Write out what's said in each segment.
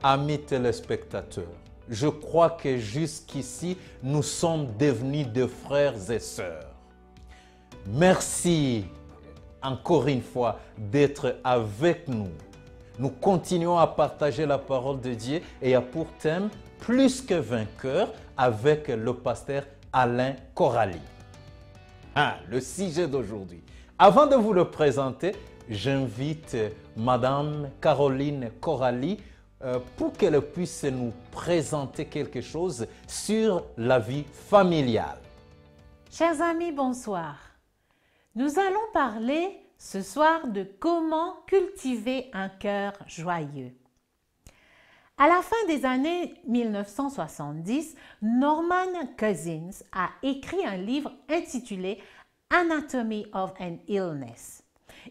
Amis téléspectateurs, je crois que jusqu'ici, nous sommes devenus des frères et sœurs. Merci encore une fois d'être avec nous. Nous continuons à partager la parole de Dieu et à pour thème plus que vainqueur avec le pasteur Alain Corali. Le sujet d'aujourd'hui. Avant de vous le présenter, j'invite Madame Caroline Corali pour qu'elle puisse nous présenter quelque chose sur la vie familiale. Chers amis, bonsoir. Nous allons parler ce soir de comment cultiver un cœur joyeux. À la fin des années 1970, Norman Cousins a écrit un livre intitulé Anatomy of an Illness.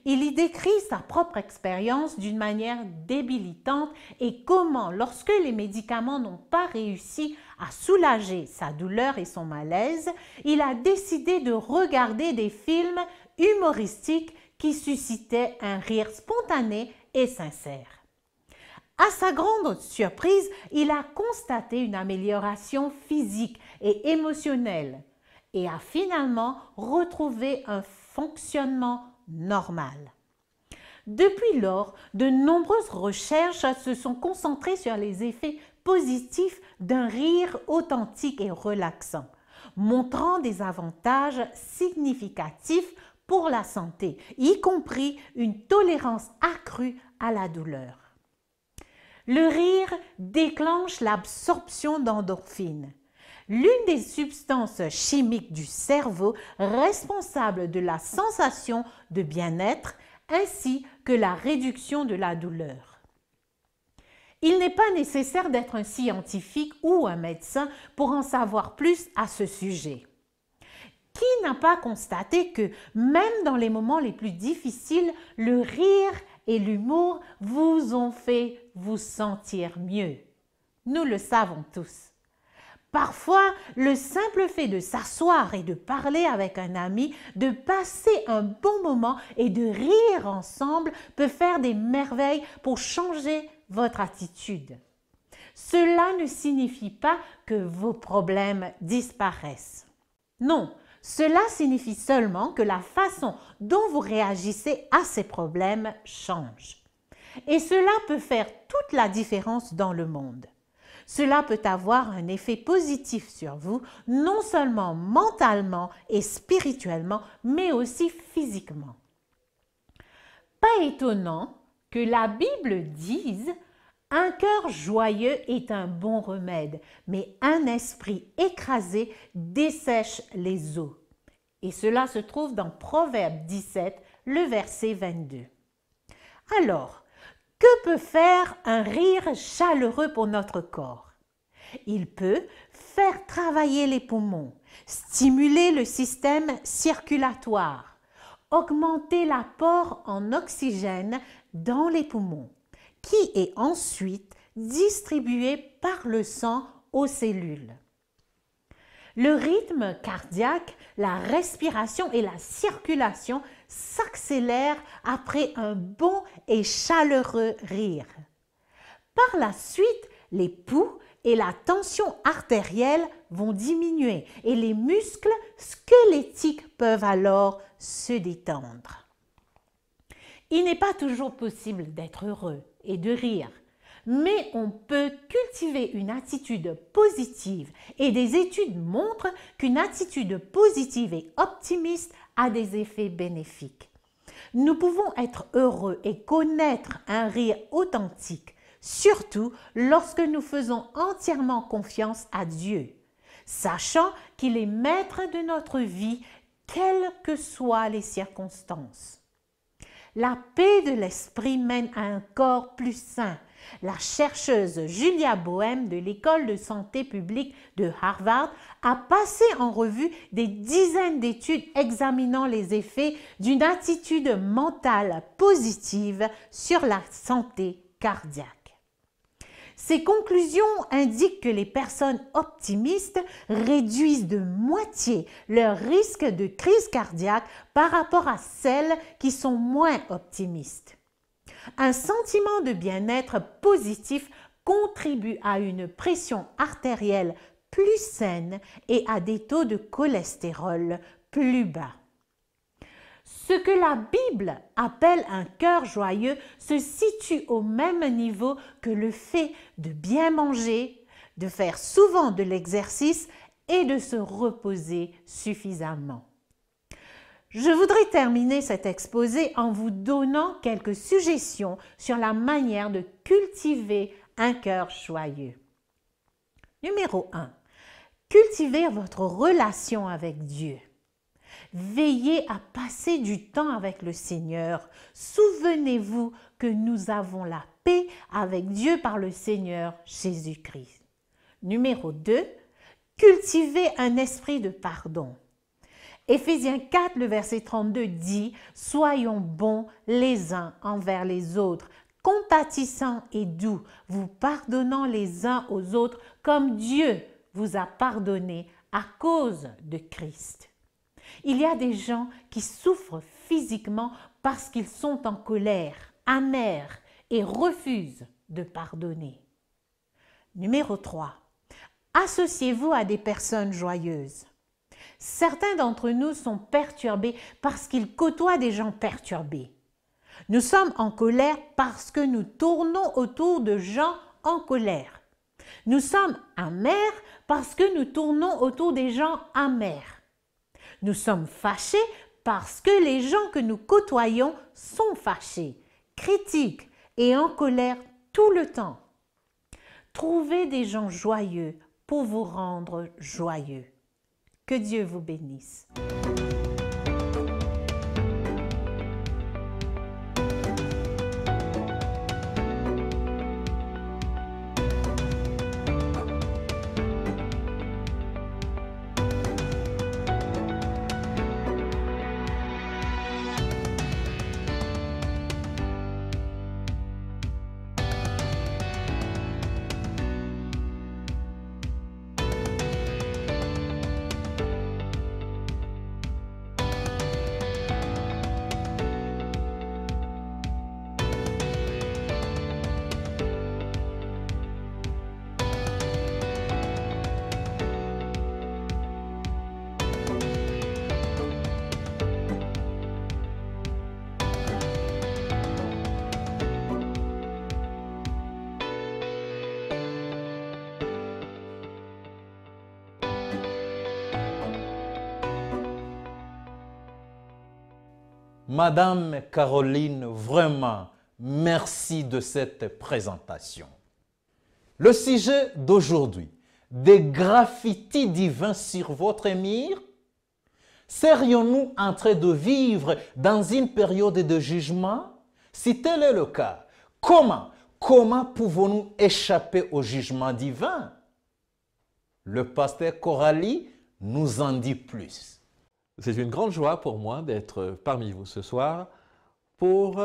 Il y décrit sa propre expérience d'une manière débilitante et comment, lorsque les médicaments n'ont pas réussi à soulager sa douleur et son malaise, il a décidé de regarder des films humoristiques qui suscitaient un rire spontané et sincère. À sa grande surprise, il a constaté une amélioration physique et émotionnelle et a finalement retrouvé un fonctionnement normal. Depuis lors, de nombreuses recherches se sont concentrées sur les effets positifs d'un rire authentique et relaxant, montrant des avantages significatifs pour la santé, y compris une tolérance accrue à la douleur. Le rire déclenche l'absorption d'endorphines, l'une des substances chimiques du cerveau responsable de la sensation de bien-être ainsi que la réduction de la douleur. Il n'est pas nécessaire d'être un scientifique ou un médecin pour en savoir plus à ce sujet. Qui n'a pas constaté que même dans les moments les plus difficiles, le rire et l'humour vous ont fait vous sentir mieux? Nous le savons tous. Parfois, le simple fait de s'asseoir et de parler avec un ami, de passer un bon moment et de rire ensemble peut faire des merveilles pour changer votre attitude. Cela ne signifie pas que vos problèmes disparaissent. Non, cela signifie seulement que la façon dont vous réagissez à ces problèmes change. Et cela peut faire toute la différence dans le monde. Cela peut avoir un effet positif sur vous, non seulement mentalement et spirituellement, mais aussi physiquement. Pas étonnant que la Bible dise « Un cœur joyeux est un bon remède, mais un esprit écrasé dessèche les os. » Et cela se trouve dans Proverbe 17, le verset 22. Alors, que peut faire un rire chaleureux pour notre corps? Il peut faire travailler les poumons, stimuler le système circulatoire, augmenter l'apport en oxygène dans les poumons, qui est ensuite distribué par le sang aux cellules. Le rythme cardiaque, la respiration et la circulation s'accélèrent après un bon et chaleureux rire. Par la suite, les pouls et la tension artérielle vont diminuer et les muscles squelettiques peuvent alors se détendre. Il n'est pas toujours possible d'être heureux et de rire, mais on peut cultiver une attitude positive et des études montrent qu'une attitude positive et optimiste a des effets bénéfiques. Nous pouvons être heureux et connaître un rire authentique, surtout lorsque nous faisons entièrement confiance à Dieu, sachant qu'il est maître de notre vie, quelles que soient les circonstances. La paix de l'esprit mène à un corps plus sain. La chercheuse Julia Boehm de l'École de santé publique de Harvard a passé en revue des dizaines d'études examinant les effets d'une attitude mentale positive sur la santé cardiaque. Ces conclusions indiquent que les personnes optimistes réduisent de moitié leur risque de crise cardiaque par rapport à celles qui sont moins optimistes. Un sentiment de bien-être positif contribuent à une pression artérielle plus saine et à des taux de cholestérol plus bas. Ce que la Bible appelle un cœur joyeux se situe au même niveau que le fait de bien manger, de faire souvent de l'exercice et de se reposer suffisamment. Je voudrais terminer cet exposé en vous donnant quelques suggestions sur la manière de cultiver un cœur joyeux. Numéro 1. Cultivez votre relation avec Dieu. Veillez à passer du temps avec le Seigneur. Souvenez-vous que nous avons la paix avec Dieu par le Seigneur Jésus-Christ. Numéro 2. Cultivez un esprit de pardon. Éphésiens 4, le verset 32 dit « Soyons bons les uns envers les autres, compatissants et doux, vous pardonnant les uns aux autres comme Dieu vous a pardonné à cause de Christ. » Il y a des gens qui souffrent physiquement parce qu'ils sont en colère, amers et refusent de pardonner. Numéro 3. Associez-vous à des personnes joyeuses. Certains d'entre nous sont perturbés parce qu'ils côtoient des gens perturbés. Nous sommes en colère parce que nous tournons autour de gens en colère. Nous sommes amers parce que nous tournons autour des gens amers. Nous sommes fâchés parce que les gens que nous côtoyons sont fâchés, critiques et en colère tout le temps. Trouvez des gens joyeux pour vous rendre joyeux. Que Dieu vous bénisse. Madame Caroline, vraiment, merci de cette présentation. Le sujet d'aujourd'hui, des graffitis divins sur votre mur? Serions-nous en train de vivre dans une période de jugement? Si tel est le cas, comment pouvons-nous échapper au jugement divin? Le pasteur Coralie nous en dit plus. C'est une grande joie pour moi d'être parmi vous ce soir pour,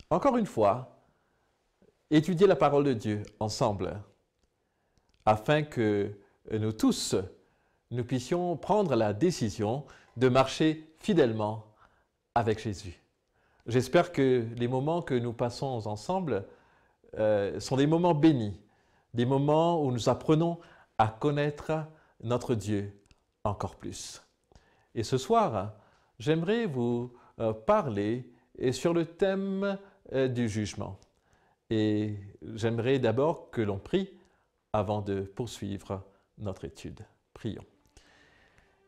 encore une fois, étudier la parole de Dieu ensemble, afin que nous tous, nous puissions prendre la décision de marcher fidèlement avec Jésus. J'espère que les moments que nous passons ensemble sont des moments bénis, des moments où nous apprenons à connaître notre Dieu encore plus. Et ce soir, j'aimerais vous parler sur le thème du jugement. Et j'aimerais d'abord que l'on prie avant de poursuivre notre étude. Prions.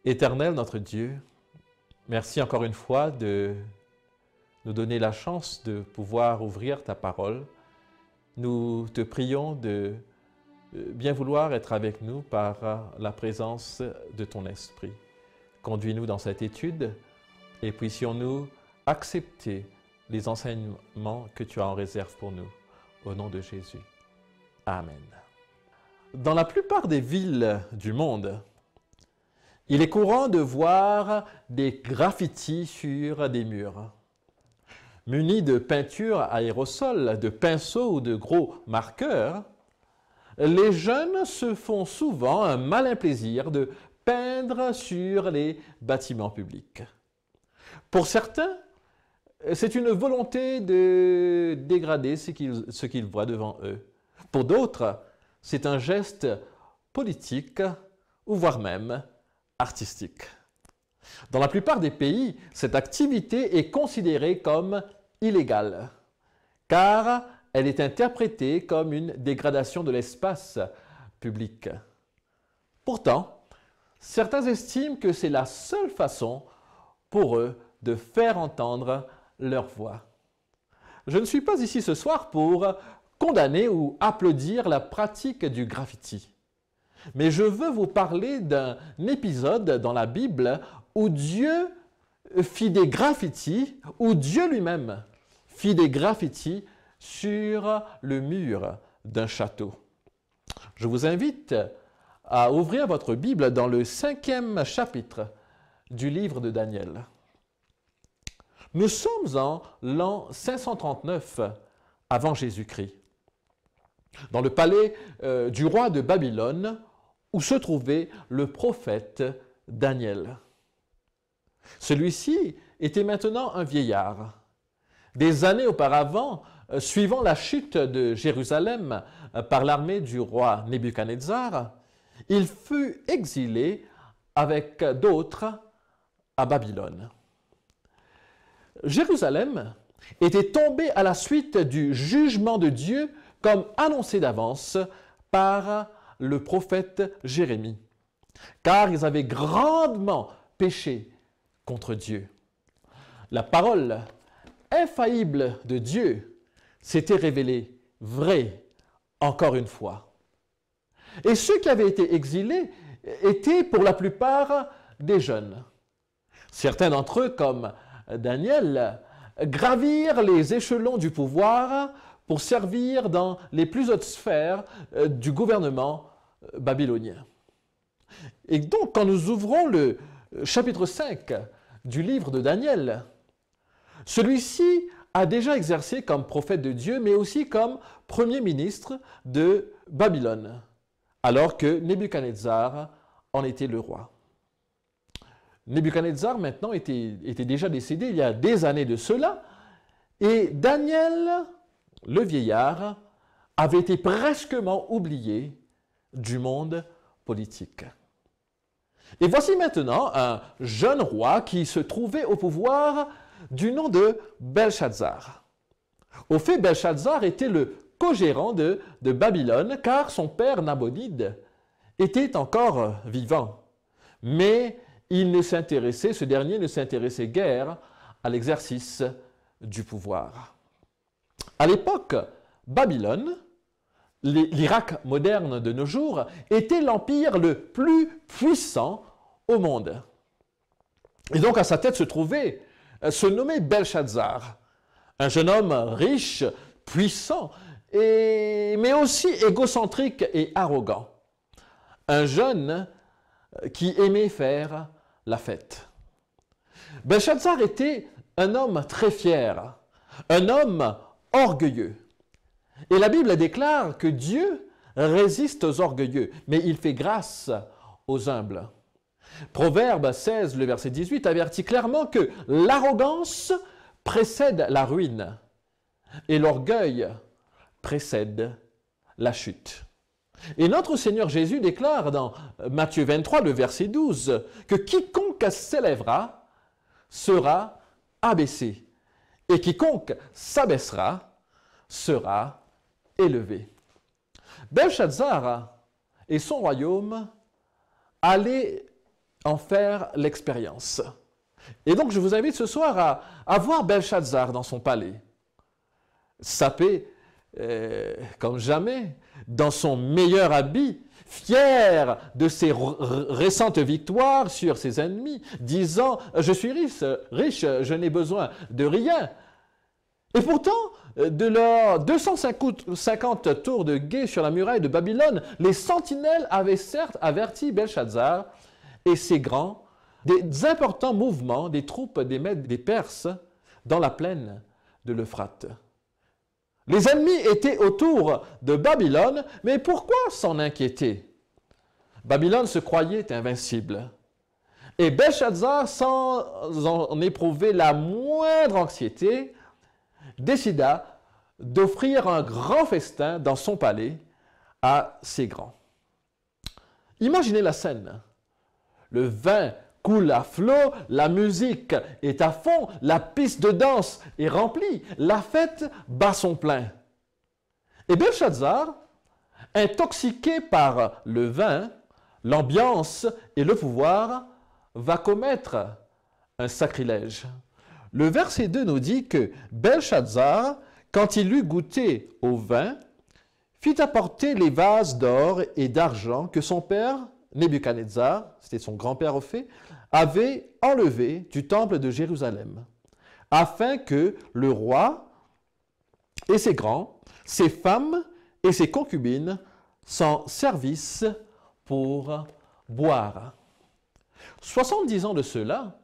Éternel notre Dieu, merci encore une fois de nous donner la chance de pouvoir ouvrir ta parole. Nous te prions de bien vouloir être avec nous par la présence de ton esprit. Conduis-nous dans cette étude et puissions-nous accepter les enseignements que tu as en réserve pour nous. Au nom de Jésus. Amen. Dans la plupart des villes du monde, il est courant de voir des graffitis sur des murs. Munis de peintures à aérosol, de pinceaux ou de gros marqueurs, les jeunes se font souvent un malin plaisir de peindre sur les bâtiments publics. Pour certains, c'est une volonté de dégrader ce qu'ils voient devant eux. Pour d'autres, c'est un geste politique ou voire même artistique. Dans la plupart des pays, cette activité est considérée comme illégale, car elle est interprétée comme une dégradation de l'espace public. Pourtant, certains estiment que c'est la seule façon pour eux de faire entendre leur voix. Je ne suis pas ici ce soir pour condamner ou applaudir la pratique du graffiti. Mais je veux vous parler d'un épisode dans la Bible où Dieu fit des graffitis, où Dieu lui-même fit des graffitis sur le mur d'un château. Je vous invite à ouvrir votre Bible dans le 5e chapitre du livre de Daniel. Nous sommes en l'an 539 avant Jésus-Christ, dans le palais du roi de Babylone, où se trouvait le prophète Daniel. Celui-ci était maintenant un vieillard. Des années auparavant, suivant la chute de Jérusalem par l'armée du roi Nebuchadnezzar, il fut exilé avec d'autres à Babylone. Jérusalem était tombée à la suite du jugement de Dieu comme annoncé d'avance par le prophète Jérémie, car ils avaient grandement péché contre Dieu. La parole infaillible de Dieu s'était révélée vraie encore une fois. Et ceux qui avaient été exilés étaient pour la plupart des jeunes. Certains d'entre eux, comme Daniel, gravirent les échelons du pouvoir pour servir dans les plus hautes sphères du gouvernement babylonien. Et donc, quand nous ouvrons le chapitre 5 du livre de Daniel, celui-ci a déjà exercé comme prophète de Dieu, mais aussi comme premier ministre de Babylone, alors que Nebuchadnezzar en était le roi. Nebuchadnezzar, maintenant, était déjà décédé il y a des années de cela, et Daniel, le vieillard, avait été presquement oublié du monde politique. Et voici maintenant un jeune roi qui se trouvait au pouvoir du nom de Belshazzar. Au fait, Belshazzar était le co-gérant de Babylone, car son père Nabonide était encore vivant. Mais ce dernier ne s'intéressait guère à l'exercice du pouvoir. À l'époque, Babylone, l'Irak moderne de nos jours, était l'empire le plus puissant au monde. Et donc à sa tête se nommait Belshazzar, un jeune homme riche, puissant, mais aussi égocentrique et arrogant. Un jeune qui aimait faire la fête. Belshazzar était un homme très fier, un homme orgueilleux. Et la Bible déclare que Dieu résiste aux orgueilleux, mais il fait grâce aux humbles. Proverbe 16, le verset 18, avertit clairement que l'arrogance précède la ruine et l'orgueil précède la chute. Et notre Seigneur Jésus déclare dans Matthieu 23, le verset 12, que quiconque s'élèvera sera abaissé, et quiconque s'abaissera sera élevé. Belshazzar et son royaume allaient en faire l'expérience. Et donc je vous invite ce soir à voir Belshazzar dans son palais, sapé comme jamais, dans son meilleur habit, fier de ses récentes victoires sur ses ennemis, disant « Je suis riche, je n'ai besoin de rien ». Et pourtant, de leurs 250 tours de guet sur la muraille de Babylone, les sentinelles avaient certes averti Belshazzar et ses grands des importants mouvements des troupes des Mèdes des Perses dans la plaine de l'Euphrate. Les ennemis étaient autour de Babylone, mais pourquoi s'en inquiéter? Babylone se croyait invincible. Et Belshazzar, sans en éprouver la moindre anxiété, décida d'offrir un grand festin dans son palais à ses grands. Imaginez la scène. Le vin coule à flot, la musique est à fond, la piste de danse est remplie, la fête bat son plein. Et Belshazzar, intoxiqué par le vin, l'ambiance et le pouvoir, va commettre un sacrilège. Le verset 2 nous dit que Belshazzar, quand il eut goûté au vin, fit apporter les vases d'or et d'argent que son père, Nebuchadnezzar, c'était son grand-père au fait, avait enlevés du temple de Jérusalem, afin que le roi et ses grands, ses femmes et ses concubines s'en servissent pour boire. 70 ans de cela,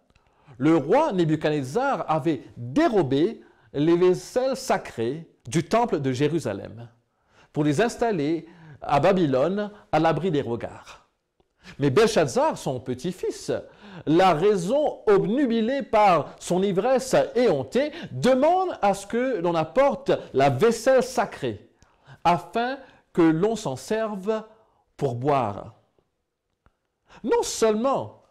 le roi Nebuchadnezzar avait dérobé les vaisselles sacrées du temple de Jérusalem pour les installer à Babylone à l'abri des regards. Mais Belshazzar, son petit-fils, la raison obnubilée par son ivresse éhontée, demande à ce que l'on apporte la vaisselle sacrée afin que l'on s'en serve pour boire. Non seulement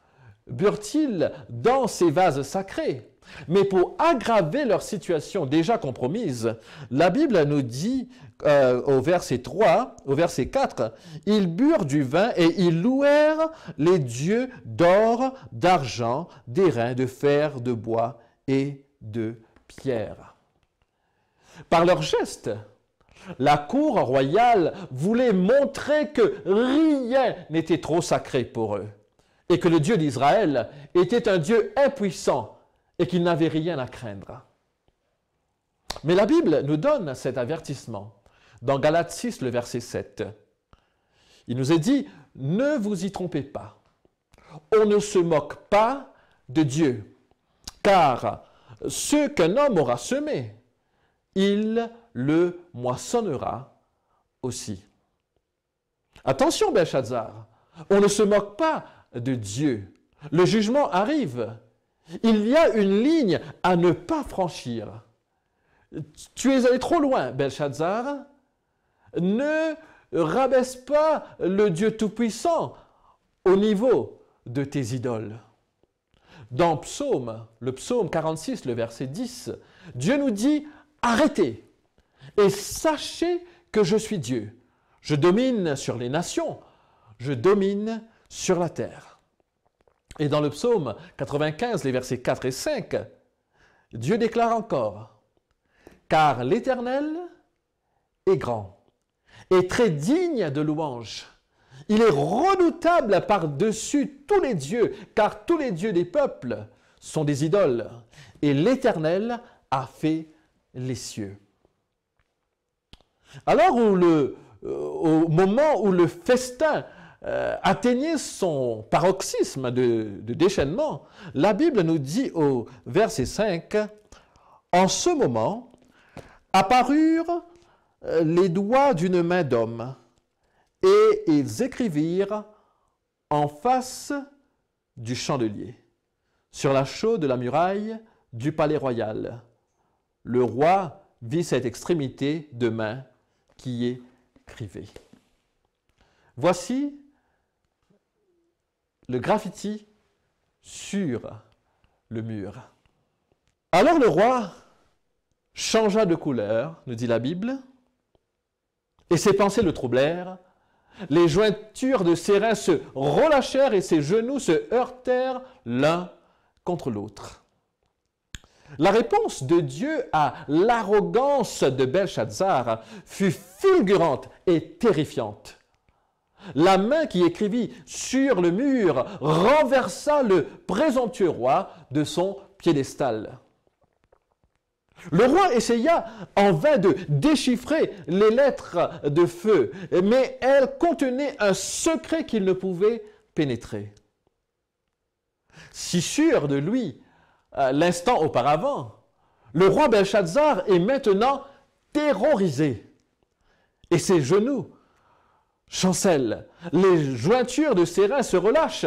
burent-ils dans ces vases sacrés, mais pour aggraver leur situation déjà compromise, la Bible nous dit au verset 3, au verset 4, « Ils burent du vin et ils louèrent les dieux d'or, d'argent, d'airain, de fer, de bois et de pierre. » Par leurs gestes, la cour royale voulait montrer que rien n'était trop sacré pour eux et que le Dieu d'Israël était un Dieu impuissant et qu'il n'avait rien à craindre. Mais la Bible nous donne cet avertissement dans Galates 6, le verset 7. Il nous est dit, « Ne vous y trompez pas, on ne se moque pas de Dieu, car ce qu'un homme aura semé, il le moissonnera aussi. » Attention, Belshazzar, on ne se moque pas de Dieu. Le jugement arrive. Il y a une ligne à ne pas franchir. Tu es allé trop loin, Belshazzar. Ne rabaisse pas le Dieu Tout-Puissant au niveau de tes idoles. Dans le psaume 46, le verset 10, Dieu nous dit « Arrêtez et sachez que je suis Dieu. Je domine sur les nations, je domine sur la terre. » Et dans le psaume 95, les versets 4 et 5, Dieu déclare encore « Car l'Éternel est grand et très digne de louange. Il est redoutable par-dessus tous les dieux, car tous les dieux des peuples sont des idoles, et l'Éternel a fait les cieux. » Alors au moment où le festin atteignait son paroxysme de déchaînement, la Bible nous dit au verset 5, « En ce moment apparurent les doigts d'une main d'homme, et ils écrivirent en face du chandelier, sur la chaude de la muraille du palais royal. Le roi vit cette extrémité de main qui écrivait. » Voici le graffiti sur le mur. Alors le roi changea de couleur, nous dit la Bible, et ses pensées le troublèrent. Les jointures de ses reins se relâchèrent et ses genoux se heurtèrent l'un contre l'autre. La réponse de Dieu à l'arrogance de Belshazzar fut fulgurante et terrifiante. La main qui écrivit sur le mur renversa le présomptueux roi de son piédestal. Le roi essaya en vain de déchiffrer les lettres de feu, mais elles contenaient un secret qu'il ne pouvait pénétrer. Si sûr de lui l'instant auparavant, le roi Belshazzar est maintenant terrorisé et ses genoux chancellent, les jointures de ses reins se relâchent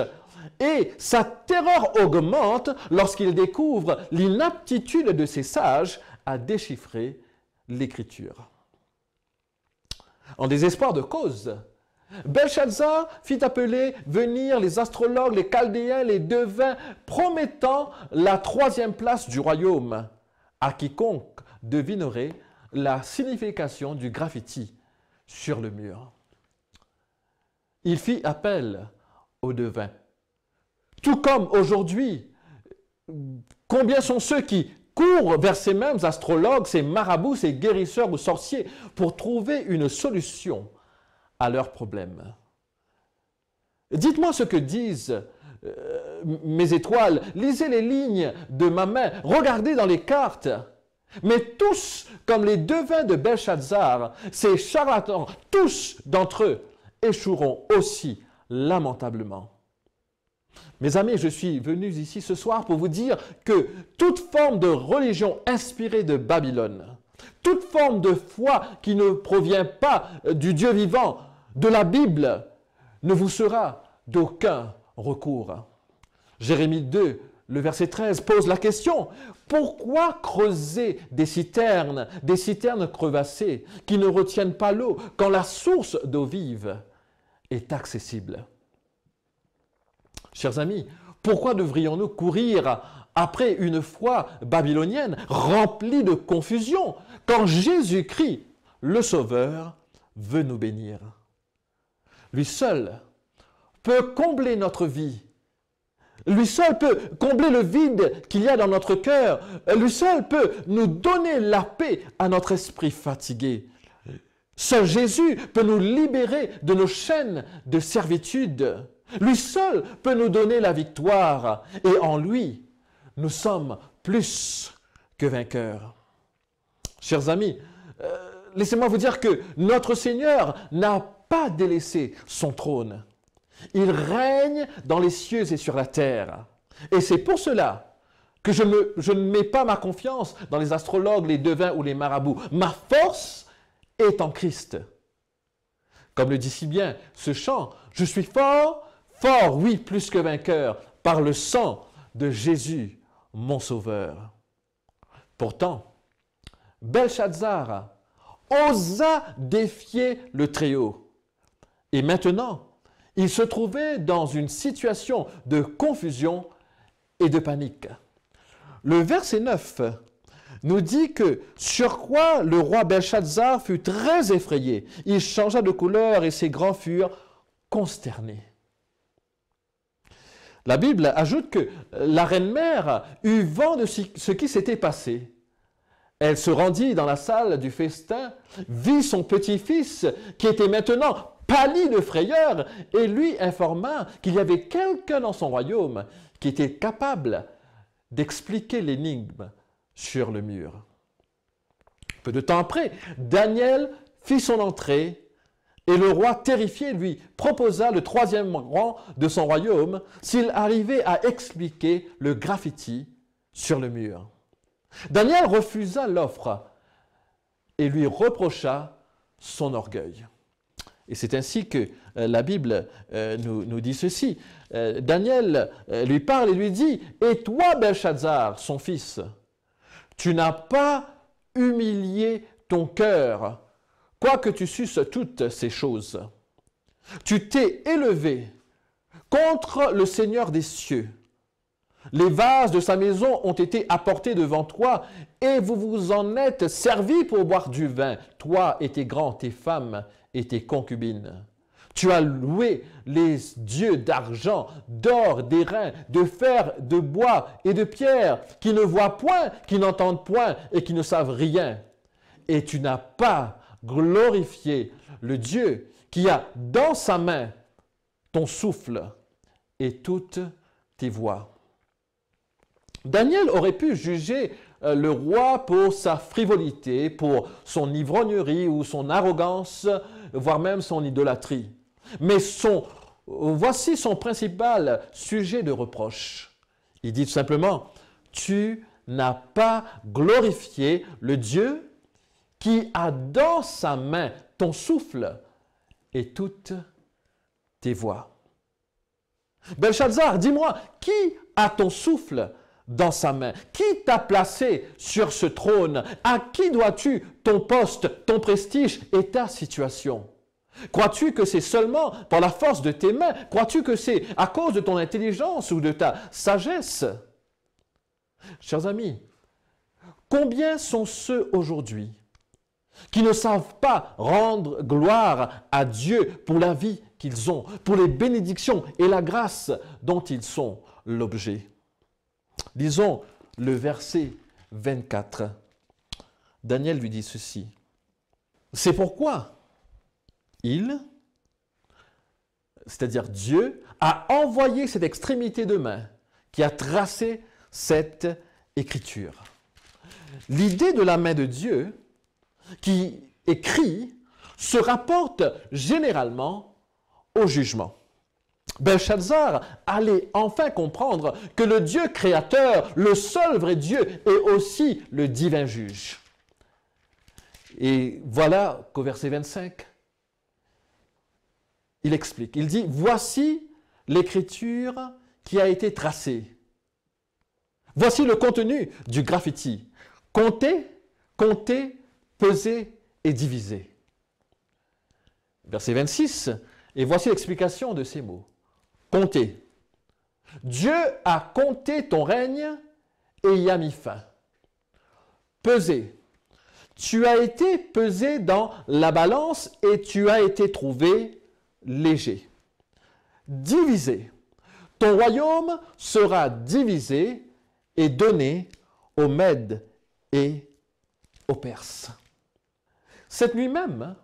et sa terreur augmente lorsqu'il découvre l'inaptitude de ses sages à déchiffrer l'Écriture. En désespoir de cause, Belshazzar fit appeler venir les astrologues, les chaldéens, les devins, promettant la 3e place du royaume à quiconque devinerait la signification du graffiti sur le mur. Il fit appel aux devins. Tout comme aujourd'hui, combien sont ceux qui courent vers ces mêmes astrologues, ces marabouts, ces guérisseurs ou sorciers pour trouver une solution à leurs problèmes. Dites-moi ce que disent mes étoiles, lisez les lignes de ma main, regardez dans les cartes. Mais tous, comme les devins de Belshazzar, ces charlatans, tous d'entre eux échoueront aussi lamentablement. Mes amis, je suis venu ici ce soir pour vous dire que toute forme de religion inspirée de Babylone, toute forme de foi qui ne provient pas du Dieu vivant, de la Bible, ne vous sera d'aucun recours. Jérémie 2, le verset 13, pose la question: pourquoi creuser des citernes crevassées qui ne retiennent pas l'eau quand la source d'eau vive est accessible? Chers amis, pourquoi devrions-nous courir après une foi babylonienne remplie de confusion quand Jésus-Christ, le Sauveur, veut nous bénir? Lui seul peut combler notre vie. Lui seul peut combler le vide qu'il y a dans notre cœur. Lui seul peut nous donner la paix à notre esprit fatigué. Seul Jésus peut nous libérer de nos chaînes de servitude. Lui seul peut nous donner la victoire. Et en lui, nous sommes plus que vainqueurs. Chers amis, laissez-moi vous dire que notre Seigneur n'a pas délaissé son trône. Il règne dans les cieux et sur la terre. Et c'est pour cela que je ne mets pas ma confiance dans les astrologues, les devins ou les marabouts. Ma force est en Christ. Comme le dit si bien ce chant, je suis fort, fort, oui, plus que vainqueur, par le sang de Jésus, mon Sauveur. Pourtant, Belshazzar osa défier le Très-Haut. Et maintenant, il se trouvait dans une situation de confusion et de panique. Le verset 9 nous dit que sur quoi le roi Belshazzar fut très effrayé. Il changea de couleur et ses grands furent consternés. La Bible ajoute que la reine-mère eut vent de ce qui s'était passé. Elle se rendit dans la salle du festin, vit son petit-fils qui était maintenant pâli de frayeur et lui informa qu'il y avait quelqu'un dans son royaume qui était capable d'expliquer l'énigme sur le mur. Peu de temps après, Daniel fit son entrée et le roi, terrifié, lui proposa le 3e rang de son royaume s'il arrivait à expliquer le graffiti sur le mur. Daniel refusa l'offre et lui reprocha son orgueil. Et c'est ainsi que la Bible nous dit ceci. Daniel lui parle et lui dit: « Et toi, Belshazzar, son fils, tu n'as pas humilié ton cœur, quoique tu susses toutes ces choses. Tu t'es élevé contre le Seigneur des cieux. Les vases de sa maison ont été apportés devant toi et vous vous en êtes servis pour boire du vin, toi et tes grands, tes femmes et tes concubines. Tu as loué les dieux d'argent, d'or, d'airain, de fer, de bois et de pierre, qui ne voient point, qui n'entendent point et qui ne savent rien. Et tu n'as pas glorifié le Dieu qui a dans sa main ton souffle et toutes tes voix. » Daniel aurait pu juger le roi pour sa frivolité, pour son ivrognerie ou son arrogance, voire même son idolâtrie. Mais voici son principal sujet de reproche. Il dit tout simplement: « Tu n'as pas glorifié le Dieu qui a dans sa main ton souffle et toutes tes voix. » Belshazzar, dis-moi, qui a ton souffle dans sa main? Qui t'a placé sur ce trône? À qui dois-tu ton poste, ton prestige et ta situation? Crois-tu que c'est seulement par la force de tes mains? Crois-tu que c'est à cause de ton intelligence ou de ta sagesse? Chers amis, combien sont ceux aujourd'hui qui ne savent pas rendre gloire à Dieu pour la vie qu'ils ont, pour les bénédictions et la grâce dont ils sont l'objet? Lisons le verset 24. Daniel lui dit ceci. C'est pourquoi il, c'est-à-dire Dieu, a envoyé cette extrémité de main qui a tracé cette écriture. L'idée de la main de Dieu qui écrit se rapporte généralement au jugement. Belshazzar allait enfin comprendre que le Dieu créateur, le seul vrai Dieu, est aussi le divin juge. Et voilà qu'au verset 25, il explique, il dit « Voici l'écriture qui a été tracée. Voici le contenu du graffiti. Comptez, comptez, pesez et divisez. » Verset 26, et voici l'explication de ces mots. Comptez. Dieu a compté ton règne et y a mis fin. Pesez. Tu as été pesé dans la balance et tu as été trouvé léger. Divisé. Ton royaume sera divisé et donné aux Mèdes et aux Perses. Cette nuit même,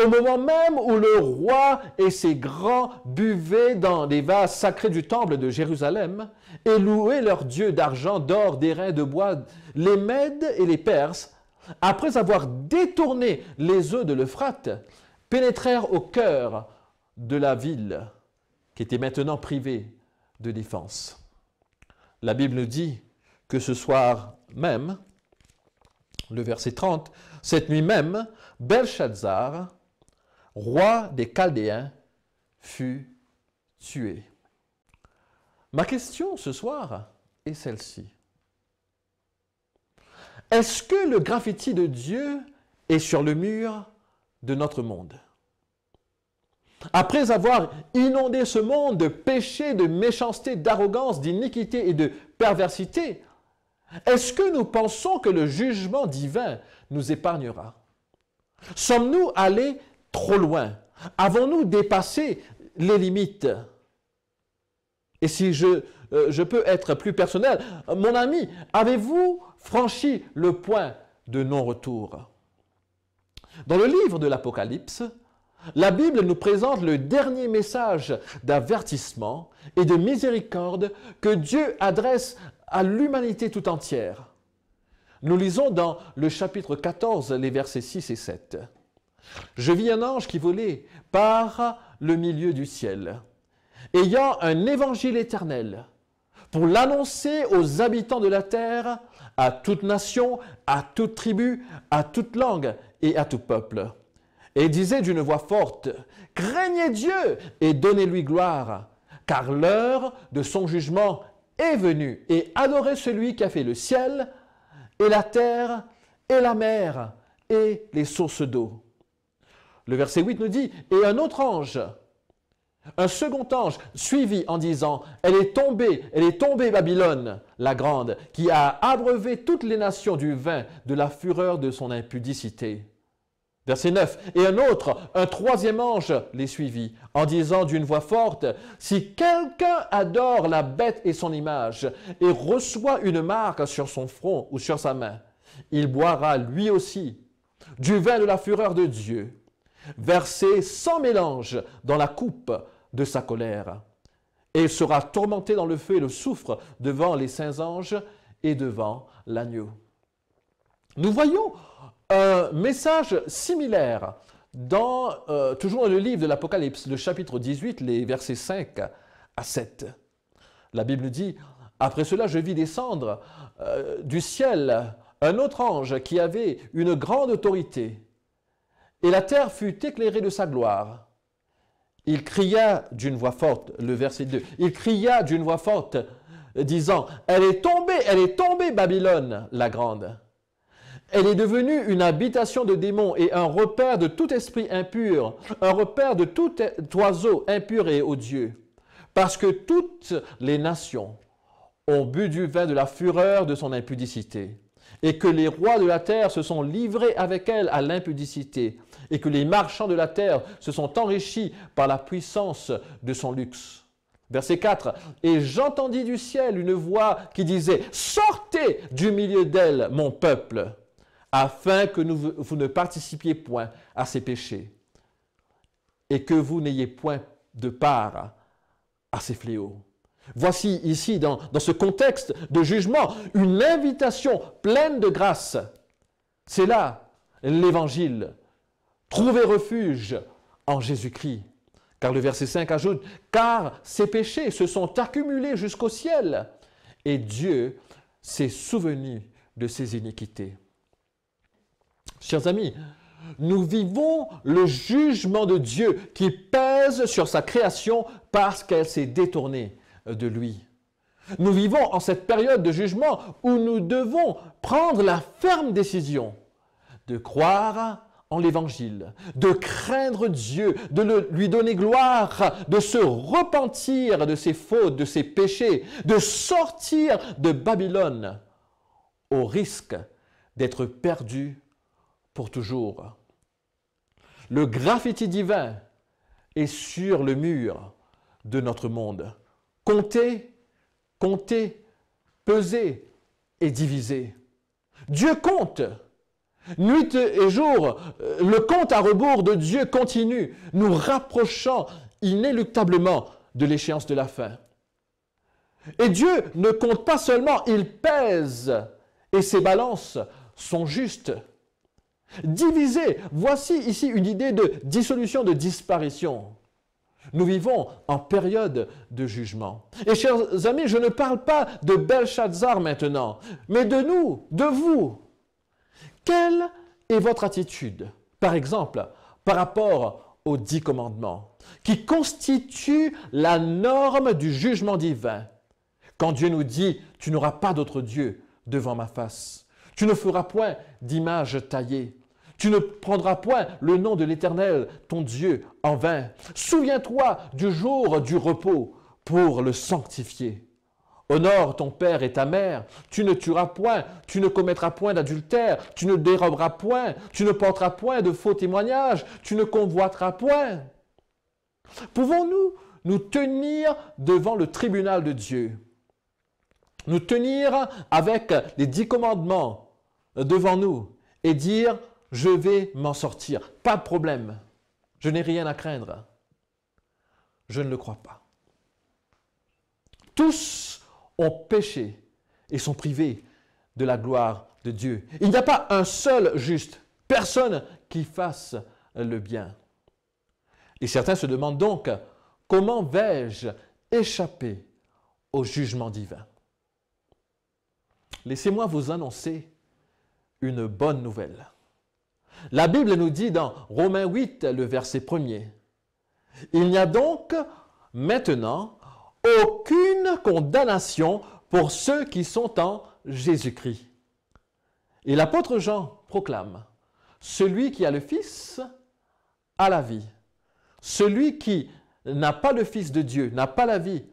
au moment même où le roi et ses grands buvaient dans les vases sacrés du temple de Jérusalem et louaient leur Dieu d'argent, d'or, d'airain, de bois, les Mèdes et les Perses, après avoir détourné les eaux de l'Euphrate, pénétrèrent au cœur de la ville qui était maintenant privée de défense. La Bible nous dit que ce soir même, le verset 30, cette nuit même, Belshazzar, roi des Chaldéens, fut tué. Ma question ce soir est celle-ci. Est-ce que le graffiti de Dieu est sur le mur de notre monde? Après avoir inondé ce monde de péché, de méchanceté, d'arrogance, d'iniquité et de perversité, est-ce que nous pensons que le jugement divin nous épargnera? Sommes-nous allés trop loin? Avons-nous dépassé les limites? Et si je peux être plus personnel, mon ami, avez-vous franchi le point de non-retour? Dans le livre de l'Apocalypse, la Bible nous présente le dernier message d'avertissement et de miséricorde que Dieu adresse à l'humanité tout entière. Nous lisons dans le chapitre 14, les versets 6 et 7. « Je vis un ange qui volait par le milieu du ciel, ayant un évangile éternel, pour l'annoncer aux habitants de la terre, à toute nation, à toute tribu, à toute langue et à tout peuple. Et il disait d'une voix forte, « Craignez Dieu et donnez-lui gloire, car l'heure de son jugement est venue, et adorez celui qui a fait le ciel, et la terre, et la mer, et les sources d'eau. » Le verset 8 nous dit, « Et un autre ange, un second ange, suivit en disant, « Elle est tombée Babylone, la grande, qui a abreuvé toutes les nations du vin de la fureur de son impudicité. » Verset 9, « Et un autre, un troisième ange, les suivit, en disant d'une voix forte, « Si quelqu'un adore la bête et son image, et reçoit une marque sur son front ou sur sa main, il boira lui aussi du vin de la fureur de Dieu, versé sans mélange dans la coupe de sa colère, et il sera tourmenté dans le feu et le soufre devant les saints anges et devant l'agneau. » Nous voyons un message similaire toujours dans le livre de l'Apocalypse, le chapitre 18, les versets 5 à 7. La Bible dit, « Après cela, je vis descendre du ciel un autre ange qui avait une grande autorité, et la terre fut éclairée de sa gloire. Il cria d'une voix forte, le verset 2, il cria d'une voix forte, disant « Elle est tombée, Babylone, la grande. Elle est devenue une habitation de démons et un repère de tout esprit impur, un repère de tout oiseau impur et odieux, parce que toutes les nations ont bu du vin de la fureur de son impudicité, et que les rois de la terre se sont livrés avec elle à l'impudicité, et que les marchands de la terre se sont enrichis par la puissance de son luxe. » Verset 4. « Et j'entendis du ciel une voix qui disait « Sortez du milieu d'elle, mon peuple, afin que vous ne participiez point à ses péchés, et que vous n'ayez point de part à ses fléaux. » Voici ici, dans ce contexte de jugement, une invitation pleine de grâce. C'est là l'Évangile. Trouvez refuge en Jésus-Christ. Car le verset 5 ajoute, « Car ses péchés se sont accumulés jusqu'au ciel, et Dieu s'est souvenu de ses iniquités. » Chers amis, nous vivons le jugement de Dieu qui pèse sur sa création parce qu'elle s'est détournée de lui. Nous vivons en cette période de jugement où nous devons prendre la ferme décision de croire en l'Évangile, de craindre Dieu, de lui donner gloire, de se repentir de ses fautes, de ses péchés, de sortir de Babylone au risque d'être perdu pour toujours. Le graffiti divin est sur le mur de notre monde. Compter, peser et diviser. Dieu compte. Nuit et jour, le compte à rebours de Dieu continue, nous rapprochant inéluctablement de l'échéance de la fin. Et Dieu ne compte pas seulement, il pèse, et ses balances sont justes. Diviser, voici ici une idée de dissolution, de disparition. Nous vivons en période de jugement. Et chers amis, je ne parle pas de Belshazzar maintenant, mais de nous, de vous. Quelle est votre attitude, par exemple, par rapport aux 10 commandements, qui constituent la norme du jugement divin? Quand Dieu nous dit « Tu n'auras pas d'autre Dieu devant ma face. Tu ne feras point d'image taillée. Tu ne prendras point le nom de l'Éternel, ton Dieu, en vain. Souviens-toi du jour du repos pour le sanctifier. Honore ton père et ta mère. Tu ne tueras point, tu ne commettras point d'adultère, tu ne déroberas point, tu ne porteras point de faux témoignages, tu ne convoiteras point. » Pouvons-nous nous tenir devant le tribunal de Dieu? Nous tenir avec les 10 commandements devant nous et dire « Je vais m'en sortir, pas de problème, je n'ai rien à craindre. » Je ne le crois pas. Tous ont péché et sont privés de la gloire de Dieu. Il n'y a pas un seul juste, personne qui fasse le bien. Et certains se demandent donc, comment vais-je échapper au jugement divin? Laissez-moi vous annoncer une bonne nouvelle. La Bible nous dit dans Romains 8, le verset 1er, « Il n'y a donc maintenant aucune condamnation pour ceux qui sont en Jésus-Christ. » Et l'apôtre Jean proclame, « Celui qui a le Fils a la vie. Celui qui n'a pas le Fils de Dieu n'a pas la vie.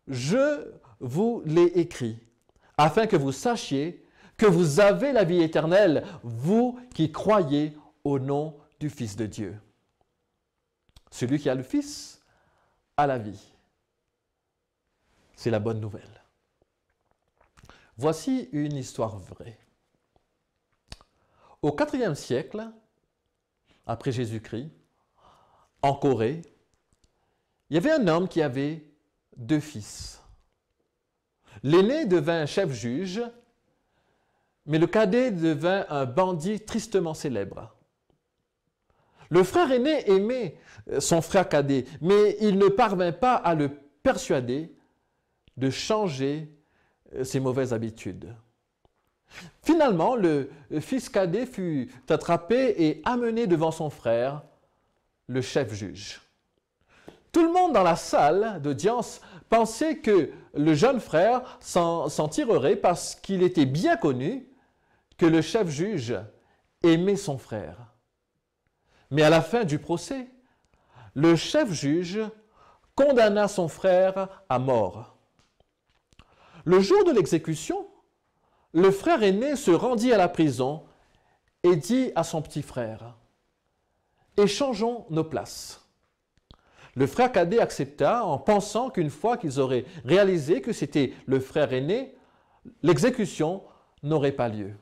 Je vous l'ai écrit, afin que vous sachiez que vous avez la vie éternelle, vous qui croyez au nom du Fils de Dieu. » Celui qui a le Fils a la vie. C'est la bonne nouvelle. Voici une histoire vraie. Au IVe siècle, après Jésus-Christ, en Corée, il y avait un homme qui avait 2 fils. L'aîné devint chef juge, mais le cadet devint un bandit tristement célèbre. Le frère aîné aimait son frère cadet, mais il ne parvint pas à le persuader de changer ses mauvaises habitudes. Finalement, le fils cadet fut attrapé et amené devant son frère, le chef juge. Tout le monde dans la salle d'audience pensaient que le jeune frère s'en tirerait parce qu'il était bien connu que le chef juge aimait son frère. Mais à la fin du procès, le chef juge condamna son frère à mort. Le jour de l'exécution, le frère aîné se rendit à la prison et dit à son petit frère, « Échangeons nos places. » Le frère cadet accepta en pensant qu'une fois qu'ils auraient réalisé que c'était le frère aîné, l'exécution n'aurait pas lieu.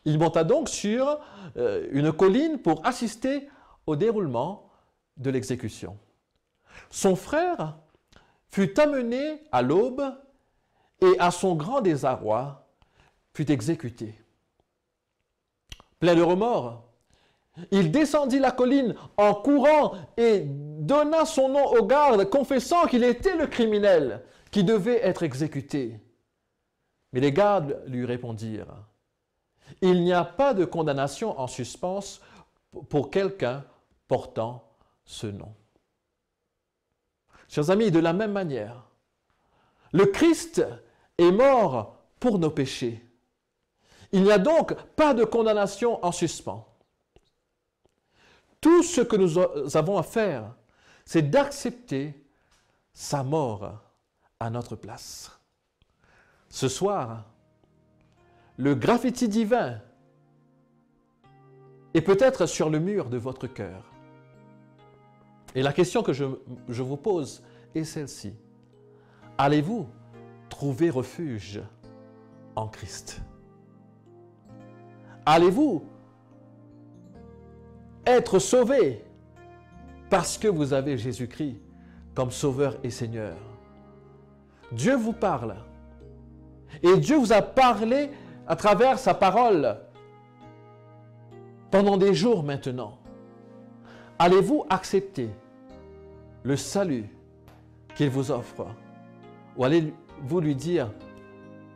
Il monta donc sur une colline pour assister au déroulement de l'exécution. Son frère fut amené à l'aube et à son grand désarroi fut exécuté. Plein de remords, il descendit la colline en courant et donna son nom aux gardes, confessant qu'il était le criminel qui devait être exécuté. Mais les gardes lui répondirent, « Il n'y a pas de condamnation en suspens pour quelqu'un portant ce nom. » Chers amis, de la même manière, le Christ est mort pour nos péchés. Il n'y a donc pas de condamnation en suspens. Tout ce que nous avons à faire, c'est d'accepter sa mort à notre place. Ce soir, le graffiti divin est peut-être sur le mur de votre cœur. Et la question que je vous pose est celle-ci. Allez-vous trouver refuge en Christ? Allez-vous être sauvé parce que vous avez Jésus-Christ comme Sauveur et Seigneur? Dieu vous parle. Et Dieu vous a parlé à travers sa parole pendant des jours maintenant. Allez-vous accepter le salut qu'il vous offre? Ou allez-vous lui dire,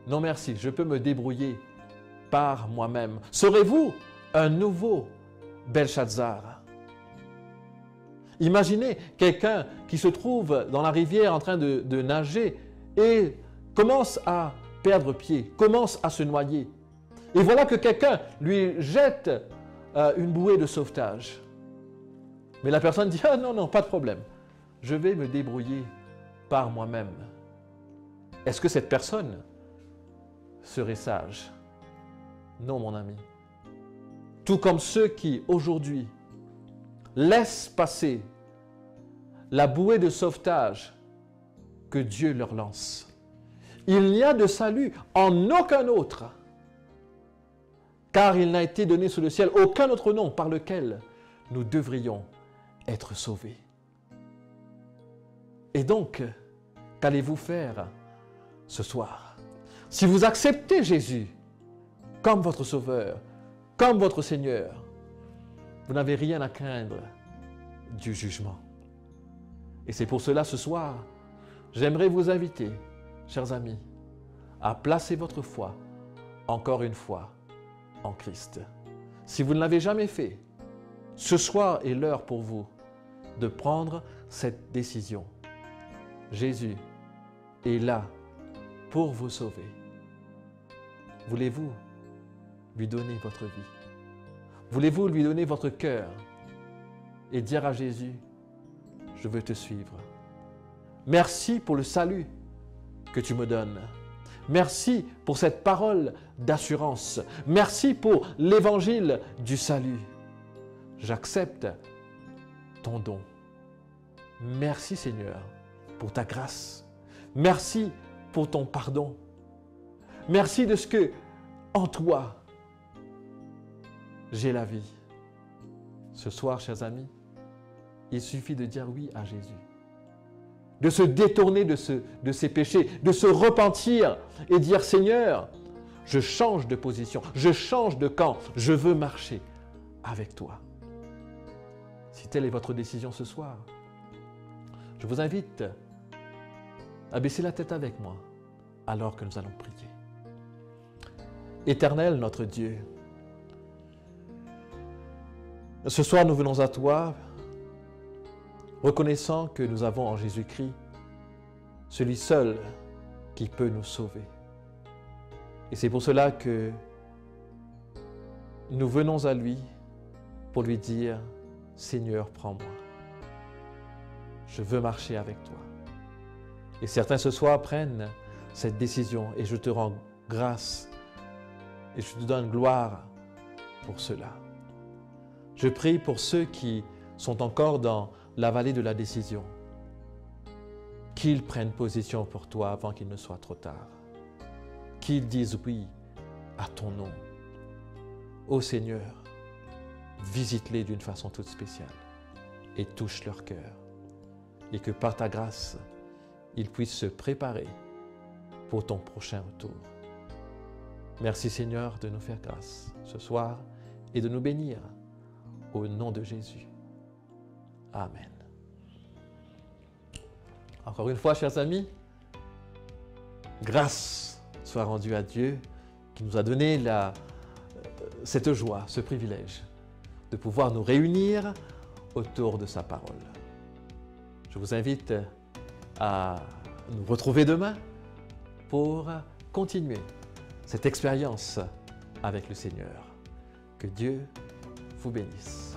non merci, je peux me débrouiller par moi-même? Serez-vous un nouveau Belshazzar? Imaginez quelqu'un qui se trouve dans la rivière en train de nager et commence à perdre pied, commence à se noyer. Et voilà que quelqu'un lui jette une bouée de sauvetage. Mais la personne dit, ah non, non, pas de problème, je vais me débrouiller par moi-même. Est-ce que cette personne serait sage? Non, mon ami. Tout comme ceux qui, aujourd'hui, laissent passer la bouée de sauvetage que Dieu leur lance. Il n'y a de salut en aucun autre, car il n'a été donné sous le ciel aucun autre nom par lequel nous devrions être sauvés. Et donc, qu'allez-vous faire ce soir? Si vous acceptez Jésus comme votre Sauveur, comme votre Seigneur, vous n'avez rien à craindre du jugement. Et c'est pour cela ce soir, j'aimerais vous inviter, chers amis, à placer votre foi, encore une fois, en Christ. Si vous ne l'avez jamais fait, ce soir est l'heure pour vous de prendre cette décision. Jésus est là pour vous sauver. Voulez-vous lui donner votre vie? Voulez-vous lui donner votre cœur et dire à Jésus, je veux te suivre. Merci pour le salut que tu me donnes. Merci pour cette parole d'assurance. Merci pour l'évangile du salut. J'accepte ton don. Merci Seigneur pour ta grâce. Merci pour ton pardon. Merci de ce que, en toi, j'ai la vie. Ce soir, chers amis, il suffit de dire oui à Jésus, de se détourner de ses péchés, de se repentir et dire, Seigneur, je change de position, je change de camp, je veux marcher avec toi. Si telle est votre décision ce soir, je vous invite à baisser la tête avec moi alors que nous allons prier. Éternel notre Dieu, ce soir nous venons à toi reconnaissant que nous avons en Jésus-Christ celui seul qui peut nous sauver. Et c'est pour cela que nous venons à lui pour lui dire, Seigneur, prends-moi. Je veux marcher avec toi. Et certains ce soir prennent cette décision et je te rends grâce et je te donne gloire pour cela. Je prie pour ceux qui sont encore dans la vallée de la décision, qu'ils prennent position pour toi avant qu'il ne soit trop tard, qu'ils disent oui à ton nom. Ô Seigneur, visite-les d'une façon toute spéciale et touche leur cœur, et que par ta grâce, ils puissent se préparer pour ton prochain retour. Merci Seigneur de nous faire grâce ce soir et de nous bénir au nom de Jésus. Amen. Encore une fois, chers amis, grâce soit rendue à Dieu qui nous a donné cette joie, ce privilège de pouvoir nous réunir autour de sa parole. Je vous invite à nous retrouver demain pour continuer cette expérience avec le Seigneur. Que Dieu vous bénisse.